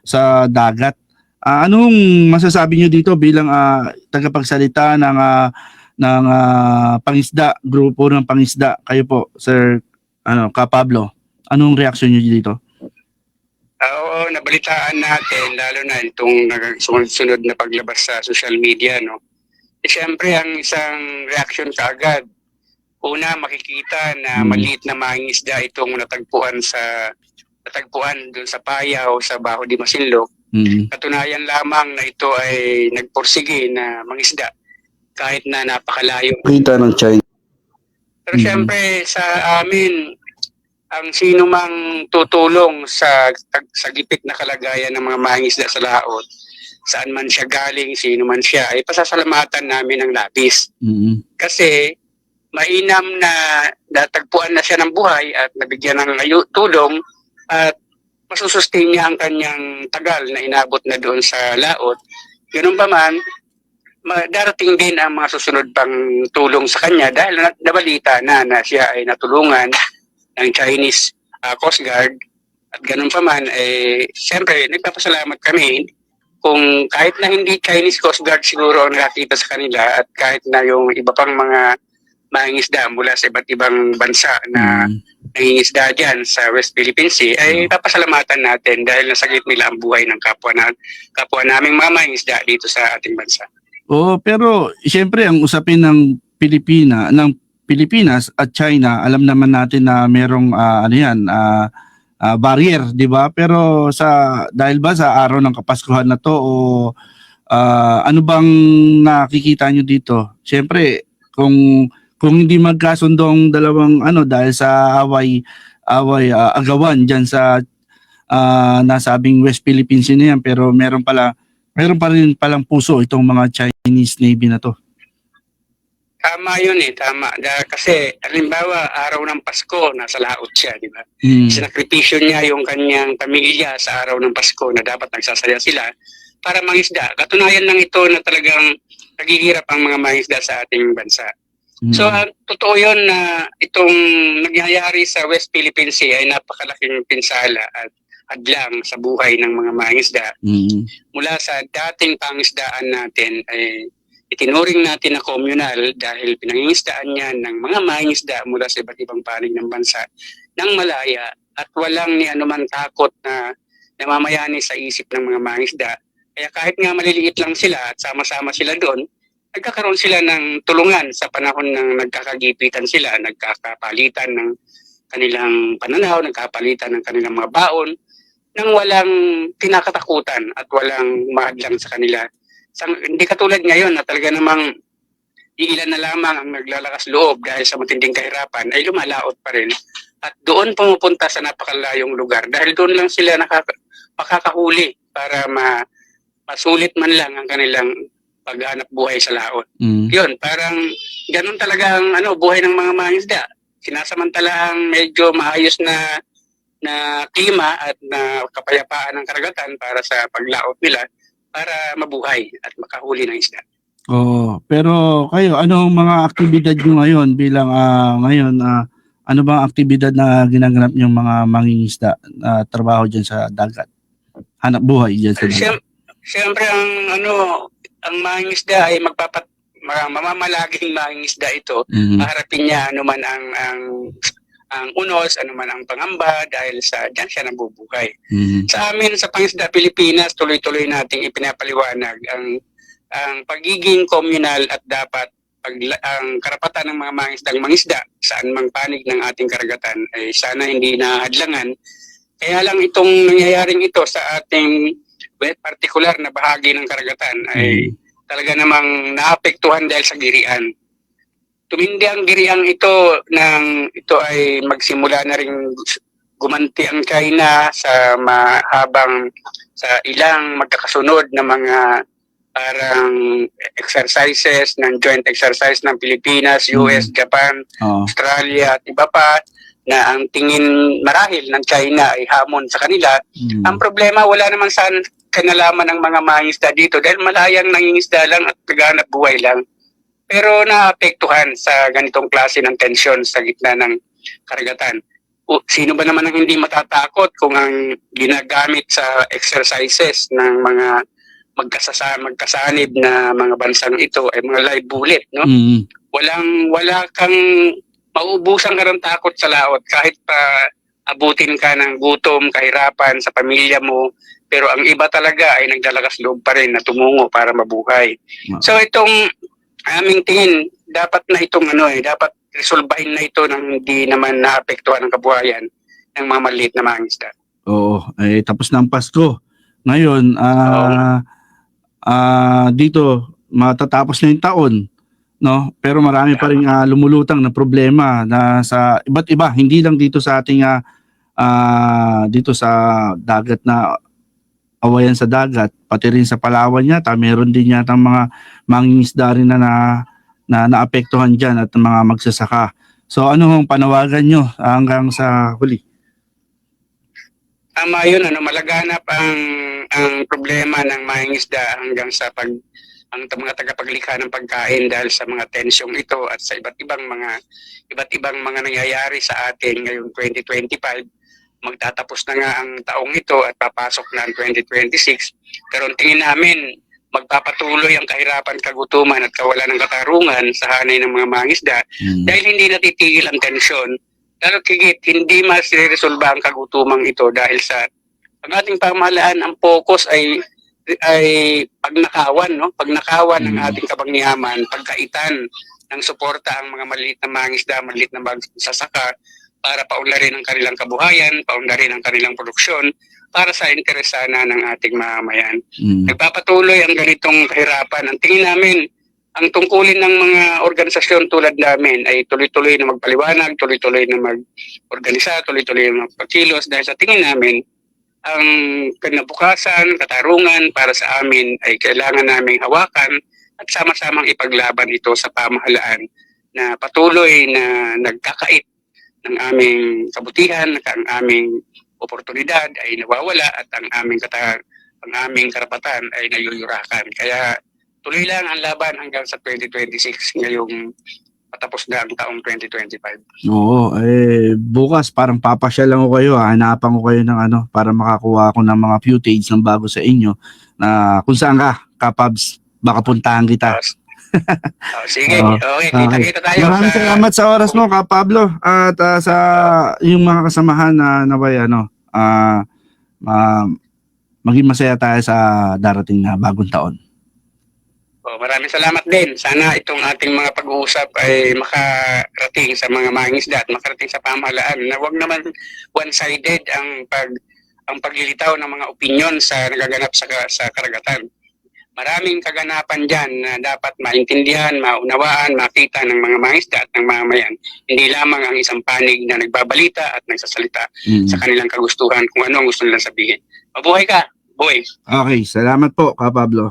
sa dagat. Anong masasabi niyo dito bilang tagapagsalita ng pangisda, grupo ng pangisda? Kayo po, Sir Ka Pablo. Anong reaksyon niyo dito? Oo, nabalitaan natin, lalo na itong sunod na paglabas sa social media, no? Siyempre, ang isang reaction kaagad, una, makikita na maliit na mangingisda itong natagpuan doon sa Payaw, sa Baho di Masinloc. Katunayan lamang na ito ay nagporsige na mangisda kahit na napakalayo kita ng China. Pero siyempre, sa amin, ang sino mang tutulong sa gipit na kalagayan ng mga mangingisda sa laot, saan man siya galing, sino man siya, ay pasasalamatan namin ng labis. Kasi mainam na natagpuan na siya ng buhay at nabigyan ng tulong at masusustain niya ang kanyang tagal na inabot na doon sa laot. Ganun pa man, darating din ang mga susunod pang tulong sa kanya dahil nabalita na siya ay natulungan ng Chinese Coast Guard. At ganun pa man, siyempre, nagpapasalamat kami kung kahit na hindi Chinese Coast Guard siguro ang nakakita sa kanila at kahit na yung iba pang mga mangingisda mula sa iba't ibang bansa na nangingisda dyan sa West Philippine Sea, ay papasalamatan natin dahil nasagip nila ang buhay ng kapwa naming mga mangingisda dito sa ating bansa. Oo, pero siyempre ang usapin ng Pilipinas at China, alam naman natin na merong barrier, 'di ba? Pero dahil ba sa araw ng Kapaskuhan na 'to o ano bang nakikita nyo dito? Siyempre, kung hindi magkasundo ang dalawang dahil sa agawan diyan sa nasabing West Philippine Sea na yan, pero meron pa rin palang puso itong mga Chinese Navy na to. Tama yun tama. Kasi, halimbawa, araw ng Pasko, nasa laot siya, di ba? Sinakripisyo niya yung kanyang pamilya sa araw ng Pasko na dapat nagsasaya sila para mangisda. Katunayan lang ito na talagang naghihirap ang mga mangisda sa ating bansa. So, totoo yun na itong nangyayari sa West Philippine Sea ay napakalaking pinsala at hadlang sa buhay ng mga mangisda. Mula sa dating pangisdaan natin ay itinuring natin na communal dahil pinangingisdaan niya ng mga mangingisda mula sa iba't ibang panig ng bansa ng malaya at walang ni anuman takot na namamayani sa isip ng mga mangingisda. Kaya kahit nga maliliit lang sila at sama-sama sila doon, nagkakaroon sila ng tulungan sa panahon ng nagkakagipitan sila, nagkakapalitan ng kanilang pananaw, nagkakapalitan ng kanilang mga baon, nang walang kinakatakutan at walang mahadlang sa kanila. Hindi katulad ngayon na talaga namang iilan na lamang ang naglalakas loob dahil sa matinding kahirapan ay lumalaot pa rin at doon pumupunta sa napakalayong lugar dahil doon lang sila makakahuli para masulit man lang ang kanilang paghanap buhay sa laot. Yun, parang ganun talaga ang buhay ng mga mangingisda. Sinasamantala ang medyo maayos na klima at na kapayapaan ng karagatan para sa paglaot nila para mabuhay at makahuli ng isda. Pero kayo, anong mga aktibidad nyo ngayon bilang ano bang aktibidad na ginaganap yung mga mangingisda na trabaho dyan sa dagat? Hanap buhay dyan sa dagat? Siyempre ang mangingisda ay mamamalaging mangingisda ito. Harapin niya anuman ang unos, anuman ang pangamba dahil diyan siya nabubuhay. Sa amin sa Pangisda Pilipinas, tuloy-tuloy nating ipinapaliwanag ang pagiging communal at dapat ang karapatan ng mga mangisda saan mang panig ng ating karagatan ay sana hindi nahadlangan. Kaya lang itong nangyayaring ito sa ating partikular na bahagi ng karagatan ay talaga namang naapektuhan dahil sa girian. Tumindi ang giriang ito ay magsimula na rin gumanti ang China sa ilang magkakasunod na mga parang exercises joint exercise ng Pilipinas, US, Japan, Australia at iba pa na ang tingin marahil ng China ay hamon sa kanila. Ang problema, wala naman saan kanalaman ng mga mangingisda dito dahil malayang nangingisda lang at naghahanap buhay lang. Pero naapektuhan sa ganitong klase ng tensyon sa gitna ng karagatan. sino ba naman ang hindi matatakot kung ang ginagamit sa exercises ng mga magkasanib na mga bansang ito ay mga live bullet, no? Mm. Wala kang mauubusan ka ng takot sa laot kahit pa abutin ka ng gutom, kahirapan sa pamilya mo, pero ang iba talaga ay nagdalakas loob pa rin na tumungo para mabuhay. So itong aming tingin, dapat na itong dapat resolbahin na ito nang hindi naman naapektuhan ang kabuhayan ng mga maliit na mga isda. Oo, tapos na ang Pasko. Ngayon, dito matatapos na yung taon, no? Pero marami pa ring lumulutang na problema na sa iba't iba, hindi lang dito sa ating dito sa dagat na awayan sa dagat, pati rin sa Palawan yata, meron din yata mga mangingisda rin na naapektuhan dyan at mga magsasaka. So ano ang panawagan nyo hanggang sa huli? Tama yun, malaganap ang problema ng mangingisda hanggang sa ang mga tagapaglikha ng pagkain dahil sa mga tensyong ito at sa iba't ibang mga nangyayari sa atin ngayong 2025. Magtatapos na nga ang taong ito at papasok na ang 2026. Pero tingin namin magpapatuloy ang kahirapan, kagutuman at kawalan ng katarungan sa hanay ng mga mangisda dahil hindi natitigil ang tensyon. Lalo higit, hindi masiresolba ang kagutumang ito dahil sa ang ating pamahalaan, ang focus ay pagnakawan, no? Pagnakawan ng ating kabangyaman, pagkaitan ng suporta ang mga maliit na mangisda, maliit na magsasaka para paunlarin ang kanilang kabuhayan, paunlarin ang kanilang produksyon para sa interes sana ng ating mamamayan. Nagpapatuloy ang ganitong kahirapan. Ang tingin namin, ang tungkulin ng mga organisasyon tulad namin ay tuloy-tuloy na magpaliwanag, tuloy-tuloy na mag-organisa, tuloy-tuloy na magpakilos dahil sa tingin namin, ang kinabukasan, katarungan para sa amin ay kailangan naming hawakan at sama-samang ipaglaban ito sa pamahalaan na patuloy na nagkakait ng aming kabutihan, ang aming oportunidad ay nawawala at ang aming karapatan ay nayuyurakan. Kaya tuloy lang ang laban hanggang sa 2026 ngayong patapos na ang taong 2025. Oo, bukas parang papasyal lang ko kayo, hanapan ko kayo ng para makakuha ako ng mga footage ng bago sa inyo na kung saan ka, Kapabs, baka puntahan kita. Sige, okay, kita-kita tayo. Maraming salamat sa oras mo, Pablo, at sa yung mga kasamahan na naway maging masaya tayo sa darating na bagong taon. Maraming salamat din. Sana itong ating mga pag-uusap ay makarating sa mga mangingisda at makarating sa pamahalaan na wag naman one-sided ang paglilitaw ng mga opinyon sa nagaganap sa karagatan. Maraming kaganapan dyan na dapat maintindihan, maunawaan, makita ng mga mangisda at ng mamamayan. Hindi lamang ang isang panig na nagbabalita at nagsasalita sa kanilang kagustuhan kung ano ang gusto nilang sabihin. Mabuhay ka, boy. Okay, salamat po, Pablo.